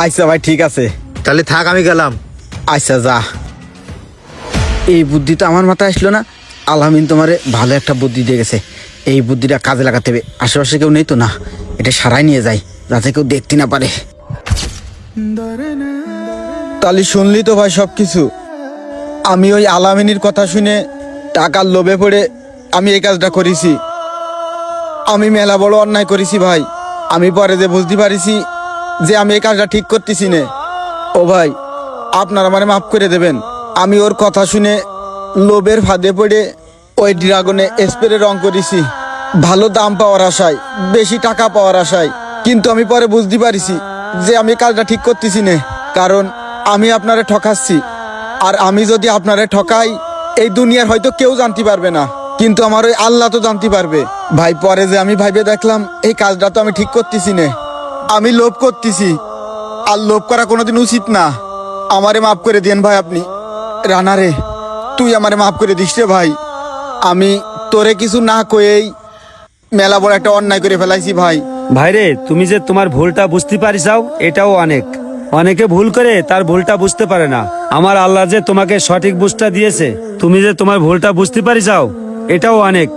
আচ্ছা ভাই, ঠিক আছে। তাহলে থাক, আমি গেলাম। আচ্ছা যা। এই বুদ্ধি তো আমার মাথায় আসলো না। আলামিন তোমারে ভালো একটা বুদ্ধি দিয়ে গেছে। এই বুদ্ধিটা কাজে লাগাতে হবে। আশেপাশে কেউ নেই তো না, এটা সারাই নিয়ে যাই যাতে কেউ দেখতে না পারে। তাহলে শুনলি তো ভাই সব কিছু। আমি ওই আলামিনীর কথা শুনে টাকার লোভে পড়ে আমি এই কাজটা করেছি। আমি মেলা বড় অন্যায় করেছি ভাই। আমি পরে যে বুঝতে পারিছি যে আমি এই কাজটা ঠিক করতেছি না। ও ভাই, আপনারা আমারে মাফ করে দেবেন। আমি ওর কথা শুনে লোভের ফাঁদে পড়ে ওই ড্রাগনে স্প্রে রং করেছি, ভালো দাম পাওয়ার আশায়, বেশি টাকা পাওয়ার আশায়। কিন্তু আমি পরে বুঝতে পারিছি যে আমি কাজটা ঠিক করতেছি না, কারণ আমি আপনারে ঠকাচ্ছি। আর আমি যদি আপনারে ঠকাই, এই দুনিয়ার হয়তো কেউ জানতে পারবে না, কিন্তু আমার ওই আল্লাহ তো জানতে পারবে। ভাই পরে যে আমি ভাইবে দেখলাম এই কাজটা তো আমি ঠিক করতেছি না, আমি লোভ করতেছি। আর লোভ করা কোনোদিন উচিত না। আমারে মাফ করে দেন ভাই আপনি। রানা রে, তুই আমারে মাফ করে দিস রে ভাই। আমি তোরে কিছু না কয়েই মেলা বড় একটা অন্যায় করে ফেলাইছি ভাই। ভাইরে, তুমি যে তোমার ভুলটা বুঝতে পারিসাও এটাও অনেক। অনেকে ভুল করে তার ভুলটা বুঝতে পারে না। আমার আল্লাহ যে তোমাকে সঠিক বুঝটা দিয়েছে, তুমি যে তোমার ভুলটা বুঝতে পারিসাও এটাও অনেক।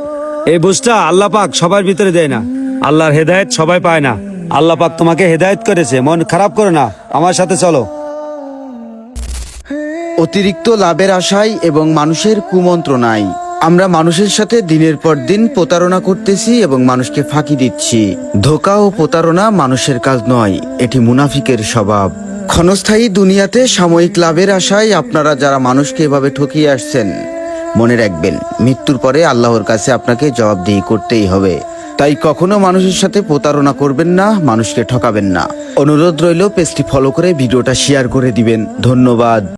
এই বুঝটা আল্লাহ পাক সবার ভিতরে দেয় না। আল্লাহর হেদায়েত সবাই পায় না। আল্লাহ পাক তোমাকে হেদায়েত করেছে, মন খারাপ করো না, আমার সাথে চলো। অতিরিক্ত লাভের আশায় এবং মানুষের কুমন্ত্রণায় আমরা মানুষের সাথে দিনের পর দিন প্রতারণা করতেছি এবং মানুষকে ফাঁকি দিচ্ছি। ধোঁকা ও প্রতারণা মানুষের কাজ নয়, এটি মুনাফিকের স্বভাব। ক্ষণস্থায়ী দুনিয়াতে সাময়িক লাভের আশায় আপনারা যারা মানুষকে এভাবে ঠকিয়ে আসছেন, মনে রাখবেন মৃত্যুর পরে আল্লাহর কাছে আপনাকে জবাবদিহি করতেই হবে। তাই কখনো মানুষের সাথে প্রতারণা করবেন না, মানুষকে ঠকাবেন না। অনুরোধ রইল পেজটি ফলো করে ভিডিওটা শেয়ার করে দিবেন। ধন্যবাদ।